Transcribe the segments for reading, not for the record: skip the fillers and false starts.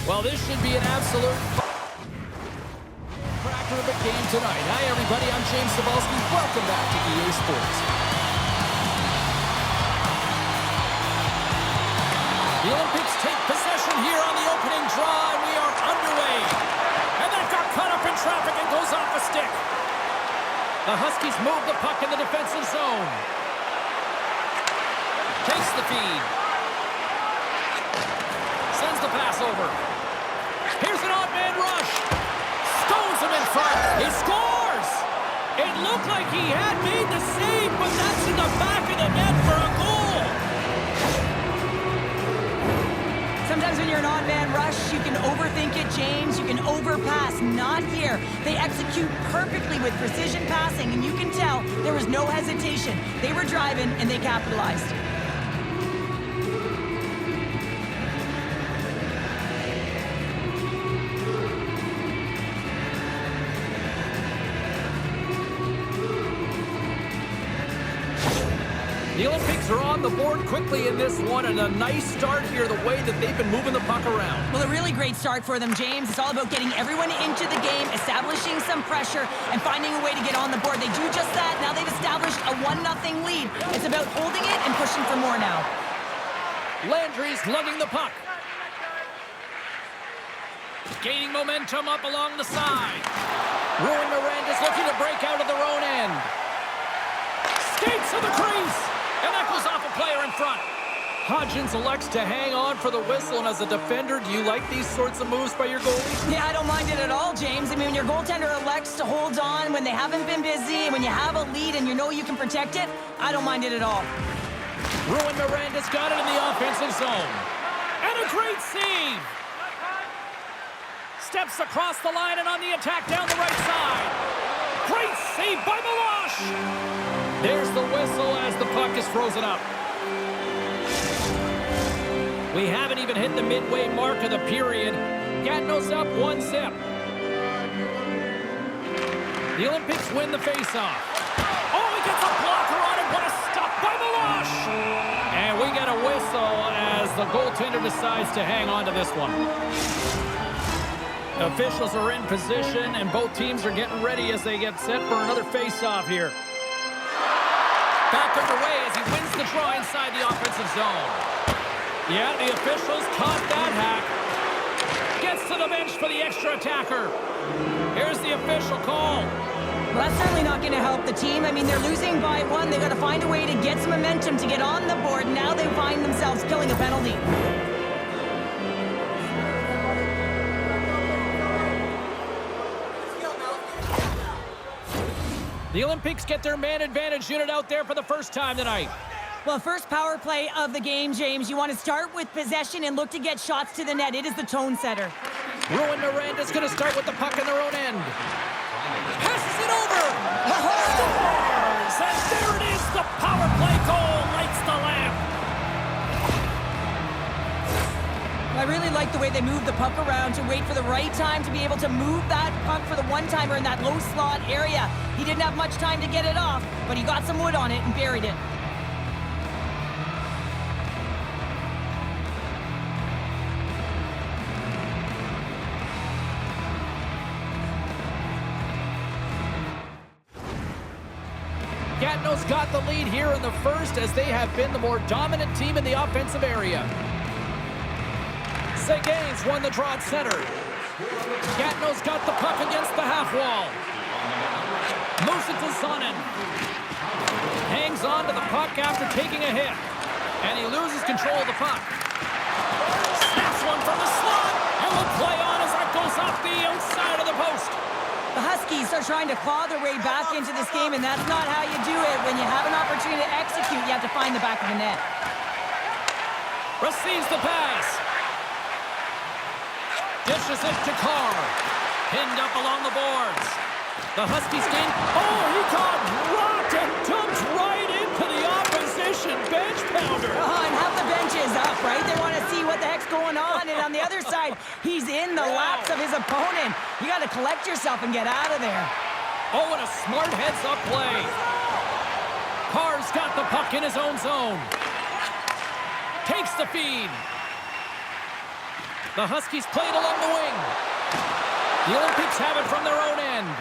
Well, this should be an absolute cracker of a game tonight. Hi, everybody. I'm James Cybulski. Welcome back to EA Sports. The Olympiques take possession here on the opening draw, and we are underway. And that got caught up in traffic and goes off a stick. The Huskies move the puck in the defensive zone. Takes the feed. Sends the pass over. Here's an odd man rush. Stones him in front. He scores! It looked like he had made the save, but that's in the back of the net for a goal. Sometimes when you're an odd man rush, you can overthink it, James. You can overpass. Not here. They execute perfectly with precision passing, and you can tell there was no hesitation. They were driving, and they capitalized. The Olympiques are on the board quickly in this one, and a nice start here the way that they've been moving the puck around. Well, a really great start for them, James. It's all about getting everyone into the game, establishing some pressure, and finding a way to get on the board. They do just that. Now they've established a 1-0 lead. It's about holding it and pushing for more now. Landry's lugging the puck. Gaining momentum up along the side. Rouyn-Noranda's looking to break out of their own end. Skates to the crease. And that goes off a player in front. Hodgins elects to hang on for the whistle, and as a defender, do you like these sorts of moves by your goalie? Yeah, I don't mind it at all, James. I mean, when your goaltender elects to hold on when they haven't been busy, and when you have a lead and you know you can protect it, I don't mind it at all. Rouyn-Noranda's got it in the offensive zone. And a great save. Steps across the line and on the attack down the right side. Great save by Milosh. There's the whistle as the puck is frozen up. We haven't even hit the midway mark of the period. Gatineau's up 1-0. The Olympiques win the faceoff. Oh, he gets a blocker on it. What a stop by Milosh. And we get a whistle as the goaltender decides to hang on to this one. Officials are in position, and both teams are getting ready as they get set for another faceoff here. Back underway as he wins the draw inside the offensive zone. Yeah, the officials caught that hack. Gets to the bench for the extra attacker. Here's the official call. Well, that's certainly not going to help the team. I mean, they're losing by 1. They've got to find a way to get some momentum to get on the board. Now they find themselves killing a penalty. The Olympiques get their man advantage unit out there for the first time tonight. Well, first power play of the game, James. You want to start with possession and look to get shots to the net. It is the tone setter. Rouyn-Noranda's going to start with the puck in their own end. Passes it over. Scores! And there it is. The power play goal lights the lamp. I really like the way they move the puck around to wait for the right time to be able to move that puck for the one-timer in that low slot area. He didn't have much time to get it off, but he got some wood on it and buried it. Gatineau's got the lead here in the first as they have been the more dominant team in the offensive area. Seguin's won the draw at center. Gatineau's got the puck against the half wall. Moves it to Sonnen. Hangs on to the puck after taking a hit. And he loses control of the puck. Snaps one from the slot. And will play on as that goes off the outside of the post. The Huskies are trying to claw their way back into this game, and that's not how you do it. When you have an opportunity to execute, you have to find the back of the net. Receives the pass. Dishes it to Carr. Pinned up along the boards. The Huskies gain. Oh, he got rocked and dumped right into the opposition bench pounder. And half the bench is up, right? They want to see what the heck's going on. And on the other side, he's in the laps of his opponent. You got to collect yourself and get out of there. Oh, and a smart heads-up play. Carr's got the puck in his own zone. Takes the feed. The Huskies played along the wing. The Olympiques have it from their own end.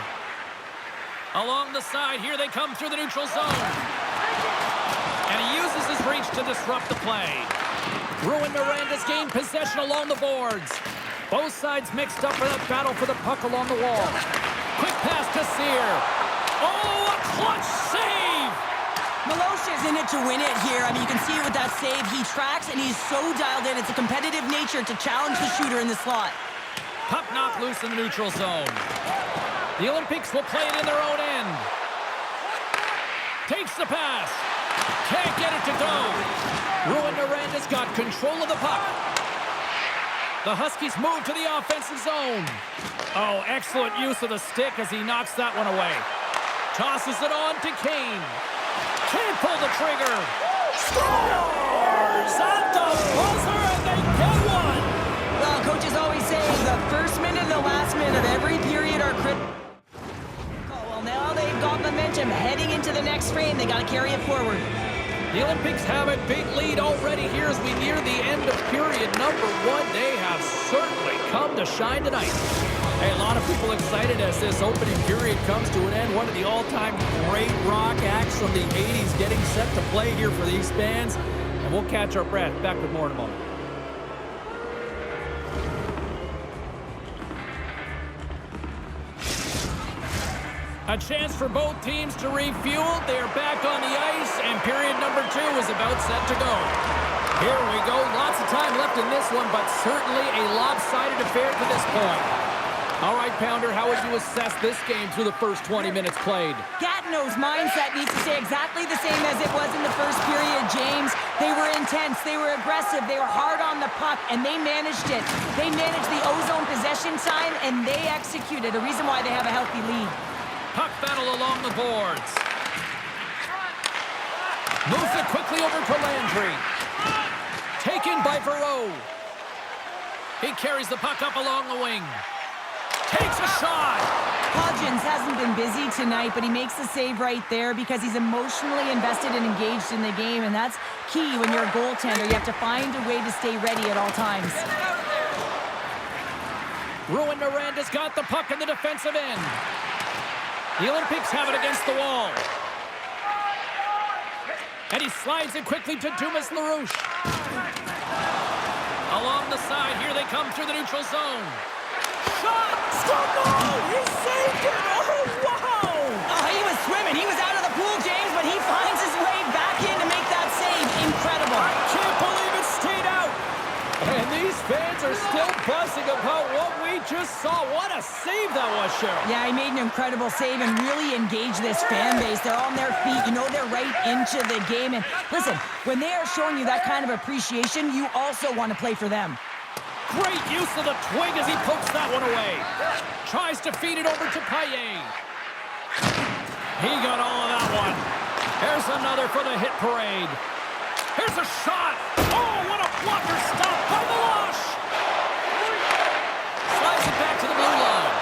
Along the side, here they come through the neutral zone. And he uses his reach to disrupt the play. Rouyn-Noranda's gained possession along the boards. Both sides mixed up for that battle for the puck along the wall. Quick pass to Sear. Oh, a clutch save! Milosh is in it to win it here. I mean, you can see it with that save. He tracks, and he's so dialed in. It's a competitive nature to challenge the shooter in the slot. Puck knocked loose in the neutral zone. The Olympiques will play it in their own end. Takes the pass. Can't get it to go. Rouyn-Noranda's got control of the puck. The Huskies move to the offensive zone. Oh, excellent use of the stick as he knocks that one away. Tosses it on to Kane. Can't pull the trigger. Scores at the buzzer, and they get one. Well, coaches always say the first minute and the last minute of every period are critical. Well, now they've got momentum heading into the next frame. They got to carry it forward. The Olympiques have a big lead already here as we near the end of period number 1. They have certainly come to shine tonight. Hey, a lot of people excited as this opening period comes to an end. One of the all-time great rock acts from the 80s getting set to play here for these fans. And we'll catch our breath. Back with more in a moment. A chance for both teams to refuel. They're back on the ice, and period number 2 is about set to go. Here we go. Lots of time left in this one, but certainly a lopsided affair to this point. All right, Pounder, how would you assess this game through the first 20 minutes played? Gatineau's mindset needs to stay exactly the same as it was in the first period, James. They were intense, they were aggressive, they were hard on the puck, and they managed it. They managed the ozone possession time, and they executed. A reason why they have a healthy lead. Puck battle along the boards. Moves it quickly over to Landry. Taken by Verreau. He carries the puck up along the wing. Takes a shot. Hodgins hasn't been busy tonight, but he makes the save right there because he's emotionally invested and engaged in the game, and that's key when you're a goaltender. You have to find a way to stay ready at all times. Rouyn-Noranda's got the puck in the defensive end. The Olympiques have it against the wall. And he slides it quickly to Dumas LaRouche. Along the side, here they come through the neutral zone. Shot! Score! He saved it! Oh, wow! Oh, he was swimming. He was out of the pool, James, but he finds his way back in to make that save. Incredible. I can't believe it stayed out. And these fans are still buzzing about what we just saw. What a save that was, Cheryl. Yeah, he made an incredible save and really engaged this fan base. They're on their feet. You know they're right into the game. And listen, when they are showing you that kind of appreciation, you also want to play for them. Great use of the twig as he pokes that one away. Tries to feed it over to Payet. He got all of that one. Here's another for the hit parade. Here's a shot. Oh, what a blocker stop by Milosh. Slides it back to the blue line.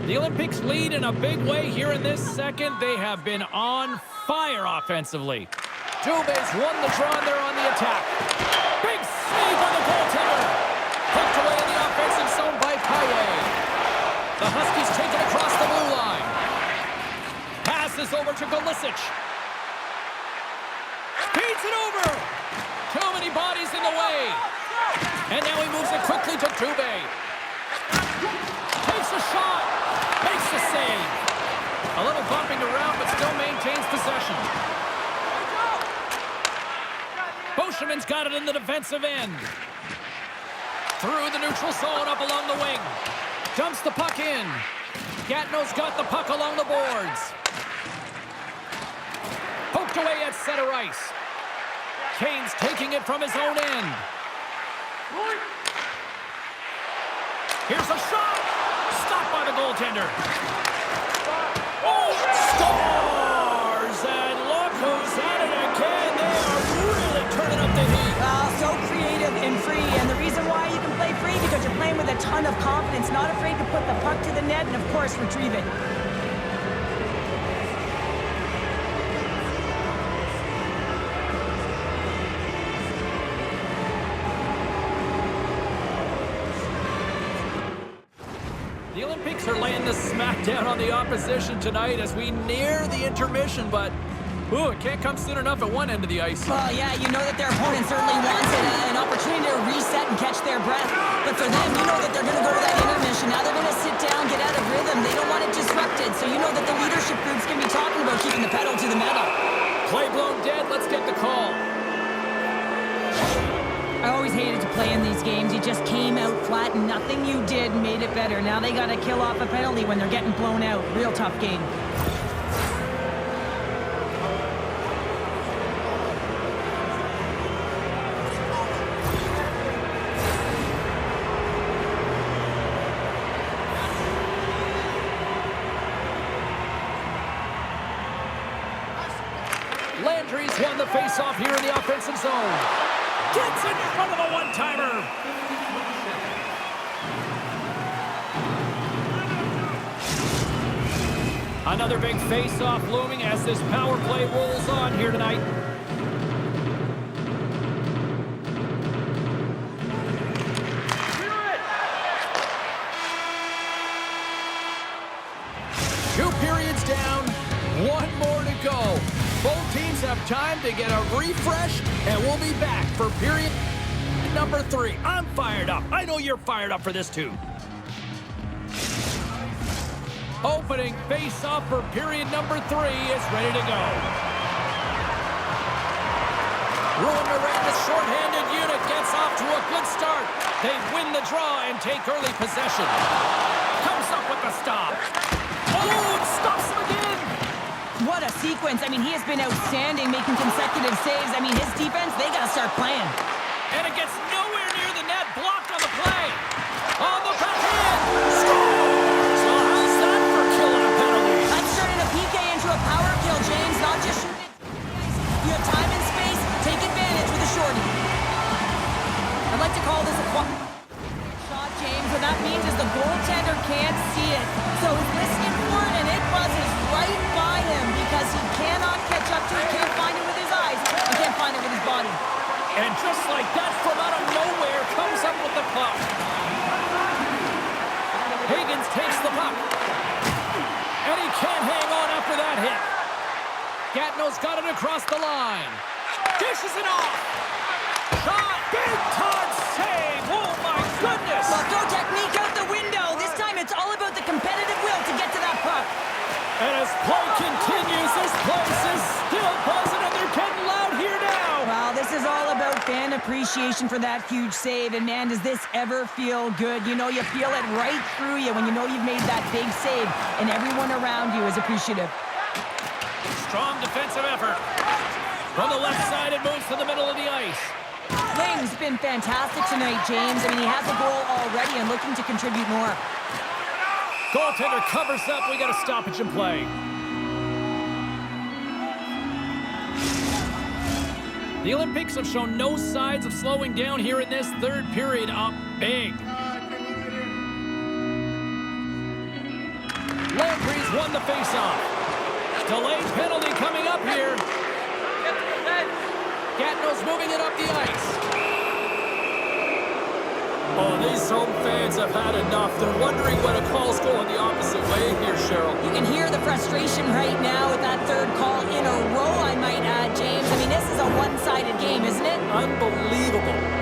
The Olympiques lead in a big way here in this second. They have been on fire offensively. Dubé's won the draw, and they're on the attack. Big save on the goaltender. Hooked away in the offensive zone by Payet. The Huskies take it across the blue line. Passes over to Golisic. Feeds it over. Too many bodies in the way. And now he moves it quickly to Dubé. Takes a shot. Makes the save. A little bumping around, but still maintains possession. Boscheman's got it in the defensive end. Through the neutral zone, up along the wing. Dumps the puck in. Gatineau's got the puck along the boards. Poked away at center ice. Kane's taking it from his own end. Here's a shot. Stopped by the goaltender. Oh, scores! And look who's at it again. They are really turning up the heat. So creative and free, and the reason why you can play free because you're playing with a a ton of confidence, not afraid to put the puck to the net and, of course, retrieve it. The Olympiques are laying the smackdown on the opposition tonight as we near the intermission, but it can't come soon enough at one end of the ice. Well, yeah, you know that their opponent certainly wants an opportunity to reset and catch their breath. But for them, you know that they're going to go to that intermission. Now they're going to sit down, get out of rhythm. They don't want it disrupted. So you know that the leadership group's going to be talking about keeping the pedal to the metal. Play blown dead. Let's get the call. I always hated to play in these games. You just came out flat and nothing you did made it better. Now they got to kill off a penalty when they're getting blown out. Real tough game. Landry's won the face-off here in the offensive zone. Gets in front of a one-timer. Another big face-off looming as this power play rolls on here tonight. Two periods down, one more to go. Both teams have time to get a refresh, and we'll be back for period number 3. I'm fired up. I know you're fired up for this too. Opening face-off for period number 3 is ready to go. Rouyn-Noranda's shorthanded unit gets off to a good start. They win the draw and take early possession. Comes up with the stop. Oh, it stops him again. What a sequence. I mean, he has been outstanding, making consecutive saves. I mean, his defense, they got to start playing. And it gets nowhere near the net, blocked on the play. On the backhand. Scores! Well, how's that for killing a penalty? That's turning a PK into a power kill, James. Not just shooting it. You have time and space. Take advantage with a shorty. I'd like to call this a shot, James. What that means is the goaltender can't see it. So he's listening for it, and it buzzes right by him because he cannot catch up to it, can't find it with his eyes, and can't find it with his body. And just like that, from out of nowhere, comes up with the puck. Higgins takes the puck. And he can't hang on after that hit. Gatineau's got it across the line. Dishes it off. Shot. Big time save. Oh, my goodness. Well, throw technique out the window. This time it's all about the competitive will to get to that puck. And as play continues, this place is still buzzing, and they're getting loud here now. Well, this is all about fan appreciation for that huge save. And, man, does this ever feel good? You know, you feel it right through you when you know you've made that big save, and everyone around you is appreciative. Strong defensive effort. From the left side, it moves to the middle of the ice. Lang's been fantastic tonight, James. I mean, he has a goal already and looking to contribute more. Goaltender covers up. We got a stoppage in play. The Olympiques have shown no signs of slowing down here in this third period. Up big. Landry's won the faceoff. Delayed penalty coming up here. Gatineau's moving it up the ice. Oh, these home fans have had enough. They're wondering when a call's going the opposite way here, Cheryl. You can hear the frustration right now with that third call in a row, I might add, James. I mean, this is a one-sided game, isn't it? Unbelievable.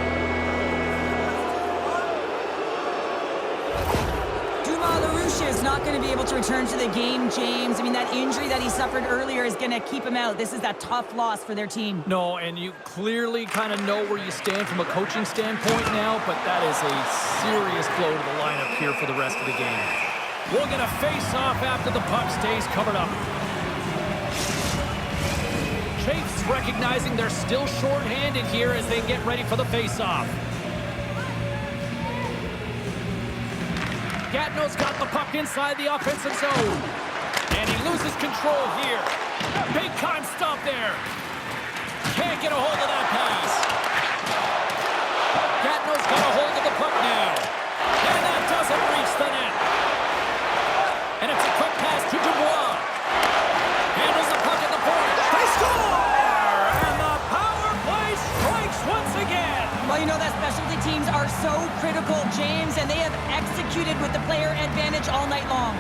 Is not going to be able to return to the game, James. I mean, that injury that he suffered earlier is going to keep him out. This is that tough loss for their team. No, and you clearly kind of know where you stand from a coaching standpoint now, but that is a serious blow to the lineup here for the rest of the game. We'll get a face-off after the puck stays covered up. Chaff's recognizing they're still short-handed here as they get ready for the face-off. Gatineau's got the puck inside the offensive zone. And he loses control here. Big time stop there. Can't get a hold of that pass. Gatineau's got a hold of the puck now. And Strikes the net. And it's a quick pass to Dubois. Handles the puck at the point. They score! And the power play strikes once again. Well, you know that specialty teams are so critical, James, and they have executed with the player advantage all night long.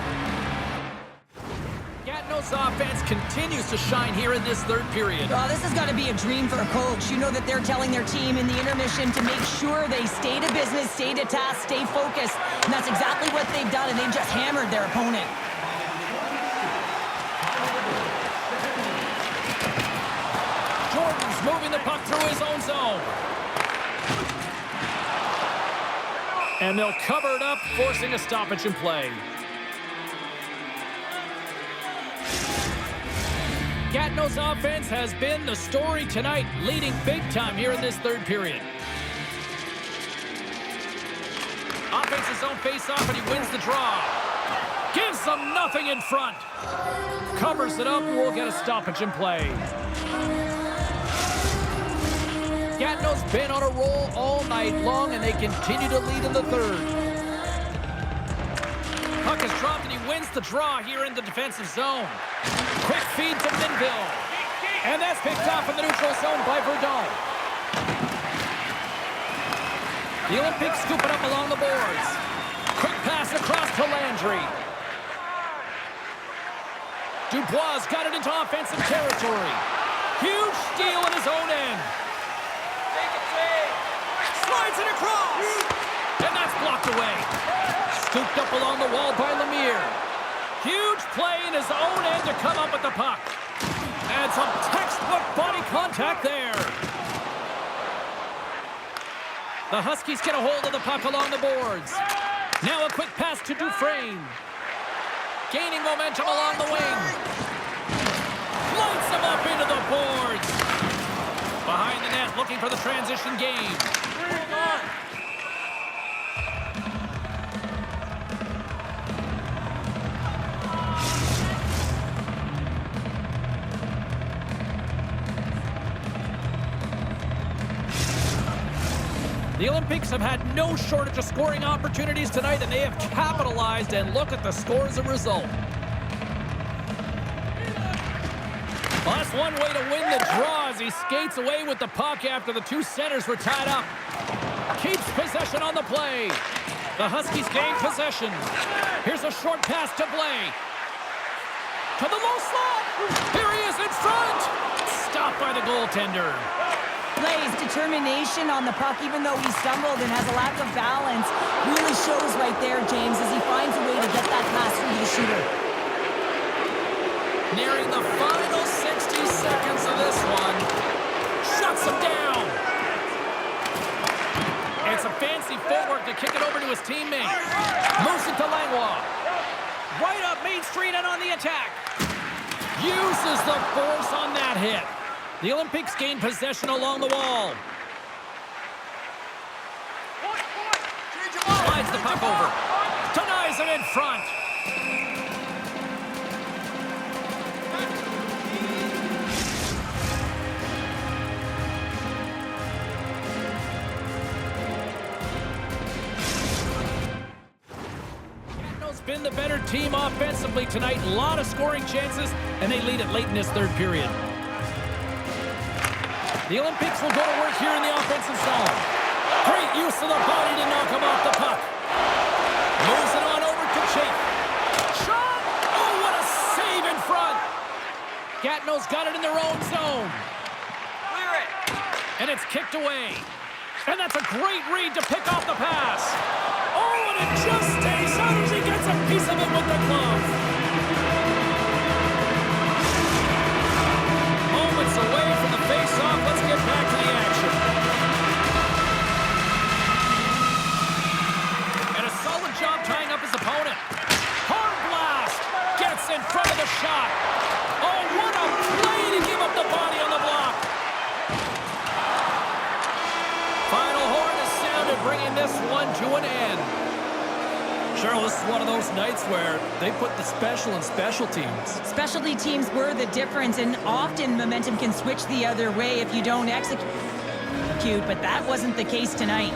Gatineau's offense continues to shine here in this third period. Oh, this has got to be a dream for a coach. You know that they're telling their team in the intermission to make sure they stay to business, stay to task, stay focused. And that's exactly what they've done, and they've just hammered their opponent. Jordan's moving the puck through his own zone. And they'll cover it up, forcing a stoppage in play. Gatineau's offense has been the story tonight, leading big time here in this third period. Offense's own face-off, and he wins the draw. Gives them nothing in front. Covers it up, and we'll get a stoppage in play. Gatineau's been on a roll all night long, and they continue to lead in the third. Puck is dropped, and he wins the draw here in the defensive zone. Quick feed to Minville. And that's picked off in the neutral zone by Verdon. The Olympiques scoop it up along the boards. Quick pass across to Landry. Dubois got it into offensive territory. Huge steal in his own end. Slides it across. And that's blocked away. Scooped up along the wall by Lemire. Huge play in his own end to come up with the puck. And some textbook body contact there. The Huskies get a hold of the puck along the boards. Now a quick pass to Dufresne. Gaining momentum along the wing. Lights them up into the boards. Behind the net, looking for the transition game. The Olympiques have had no shortage of scoring opportunities tonight, and they have capitalized, and look at the score as a result. Well, that's one way to win the draw as he skates away with the puck after the two centers were tied up. Keeps possession on the play. The Huskies gain possession. Here's a short pass to Blais. To the low slot. Here he is in front. Stopped by the goaltender. Blais' determination on the puck, even though he stumbled and has a lack of balance, really shows right there, James, as he finds a way to get that pass through to the shooter. Nearing the final 60 seconds of this one. Shuts him down. It's a fancy footwork to kick it over to his teammate. Moves it to Langlois. Right up Main Street and on the attack. Uses the force on that hit. The Olympiques gain possession along the wall. Slides the puck over. Denies it in front. Gatineau's been the better team offensively tonight. A lot of scoring chances, and they lead it late in this third period. The Olympiques will go to work here in the offensive zone. Great use of the body to knock him off the puck. Moves it on over to Chafe. Shot! Oh, what a save in front! Gatineau's got it in their own zone. Clear it. And it's kicked away. And that's a great read to pick off the pass. Oh, and it just stays out as he gets a piece of it with the glove. Moments away from the face-off. Let's get back to the action. And a solid job tying up his opponent. Hard blast. Gets in front of the shot. Oh, what a play to give up the body on the block. Final horn is sounded, bringing this one to an end. Cheryl, this is one of those nights where they put the special in special teams. Specialty teams were the difference, and often momentum can switch the other way if you don't execute, but that wasn't the case tonight.